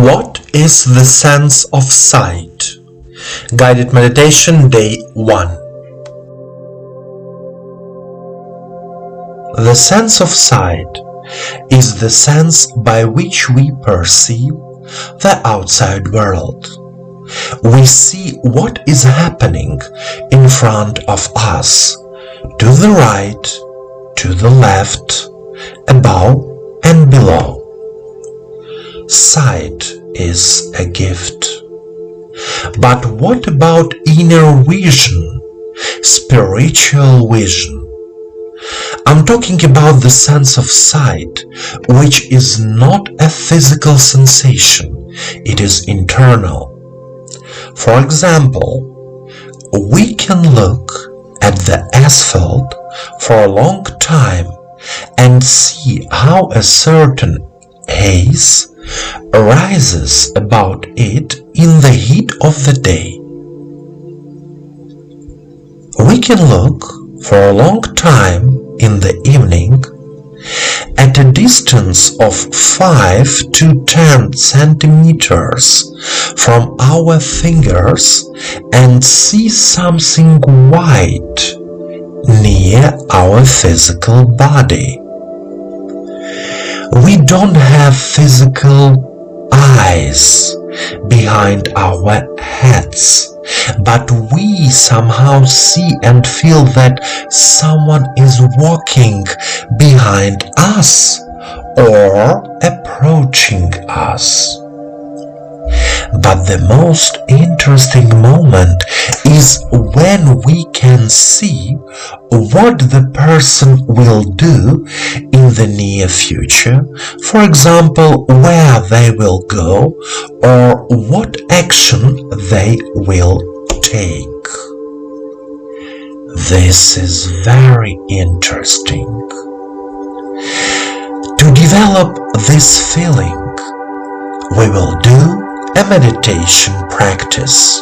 What is the sense of sight? Guided Meditation Day 1. The sense of sight is the sense by which we perceive the outside world. We see what is happening in front of us, to the right, to the left, above and below. Sight is a gift. But what about inner vision, spiritual vision? I'm talking about the sense of sight, which is not a physical sensation, it is internal. For example, we can look at the asphalt for a long time and see how a certain haze arises about it in the heat of the day. We can look for a long time in the evening at a distance of 5 to 10 centimeters from our fingers and see something white near our physical body. We don't have physical eyes behind our heads, but we somehow see and feel that someone is walking behind us or approaching us. But the most interesting moment is when we can see what the person will do in the near future, for example, where they will go or what action they will take. This is very interesting. To develop this feeling, we will do a meditation practice.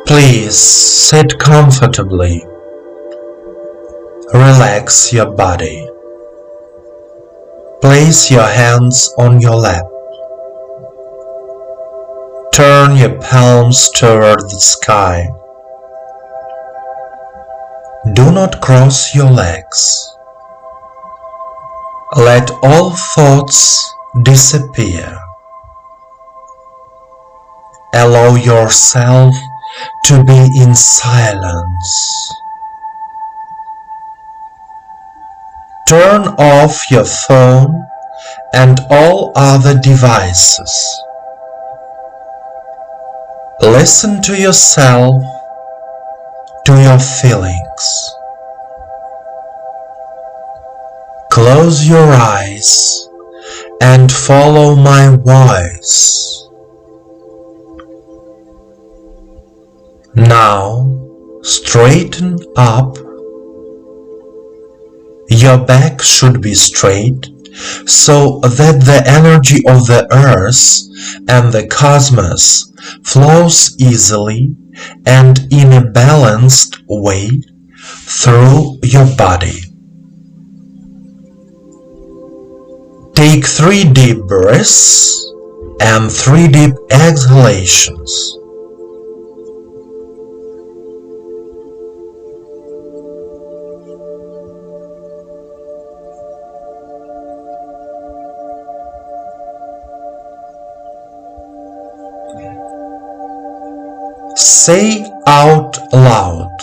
Please sit comfortably. Relax your body. Place your hands on your lap. Turn your palms toward the sky. Do not cross your legs. Let all thoughts disappear. Allow yourself to be in silence. Turn off your phone and all other devices. Listen to yourself, to your feelings. Close your eyes and follow my voice. Now, straighten up. Your back should be straight so that the energy of the earth and the cosmos flows easily and in a balanced way through your body. Take 3 deep breaths and 3 deep exhalations. Say out loud,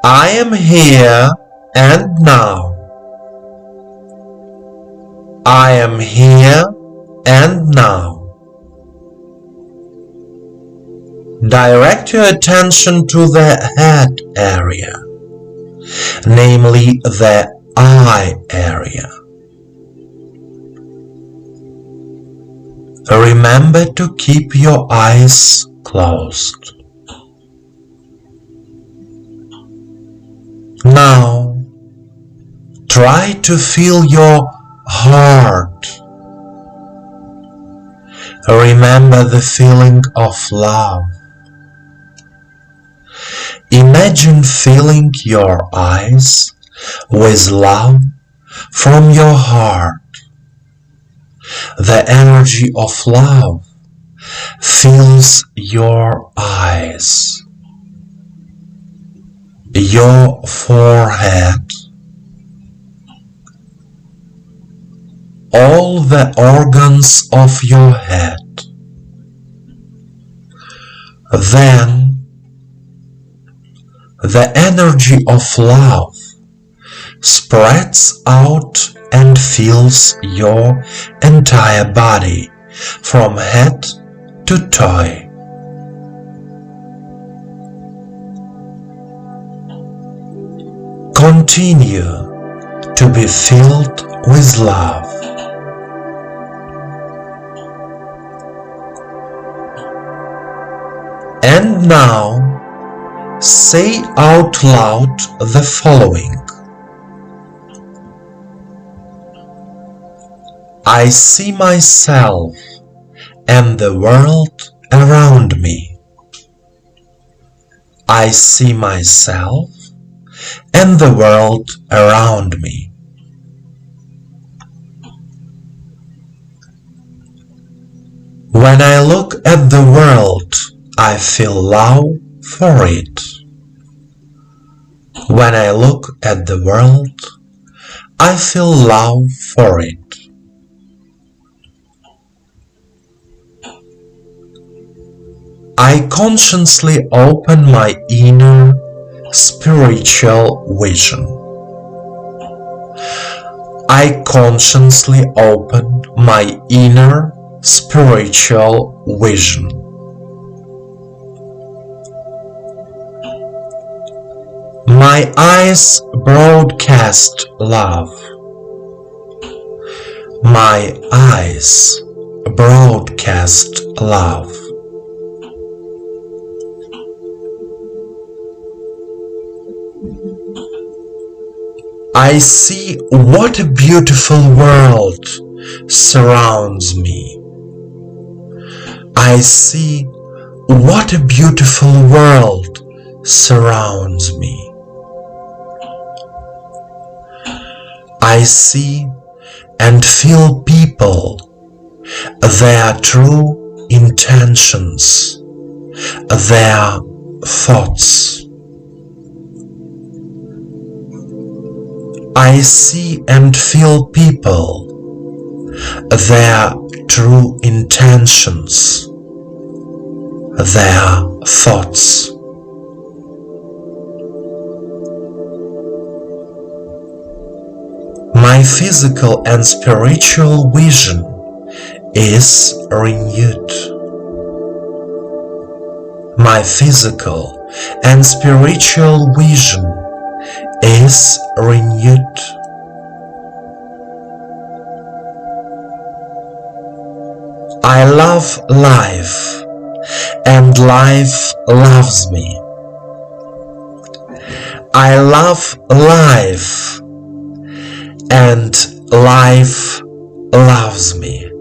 I am here and now. I am here and now. Direct your attention to the head area, namely the eye area. Remember to keep your eyes closed. Now, try to feel your heart. Remember the feeling of love. Imagine filling your eyes with love from your heart. The energy of love fills your eyes, your forehead, all the organs of your head. Then the energy of love spreads out and fills your entire body from head to toe. Continue to be filled with love. And now say out loud the following. I see myself and the world around me. I see myself and the world around me. When I look at the world, I feel love for it. When I look at the world, I feel love for it. I consciously open my inner spiritual vision. I consciously open my inner spiritual vision. My eyes broadcast love. My eyes broadcast love. I see what a beautiful world surrounds me. I see what a beautiful world surrounds me. I see and feel people, their true intentions, their thoughts. I see and feel people, their true intentions, their thoughts. My physical and spiritual vision is renewed. My physical and spiritual vision is renewed. I love life, and life loves me. I love life, and life loves me.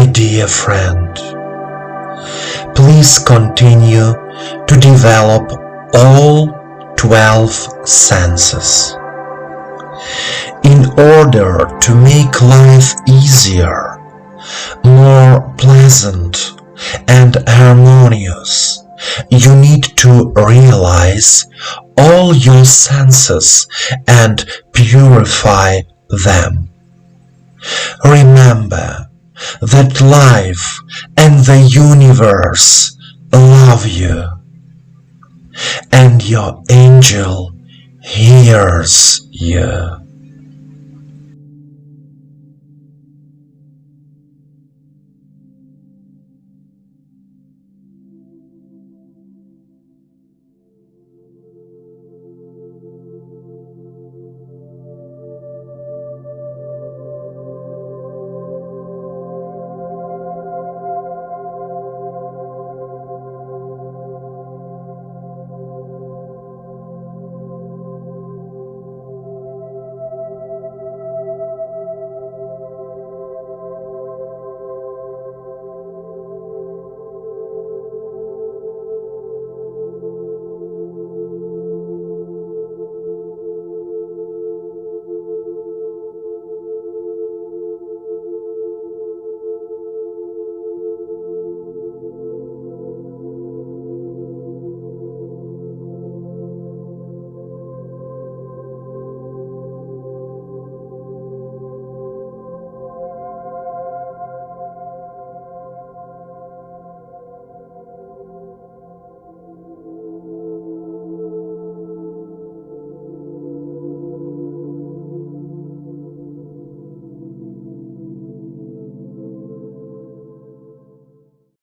My dear friend, please continue to develop all 12 senses. In order to make life easier, more pleasant, and harmonious, you need to realize all your senses and purify them. Remember that life and the universe love you, and your angel hears you.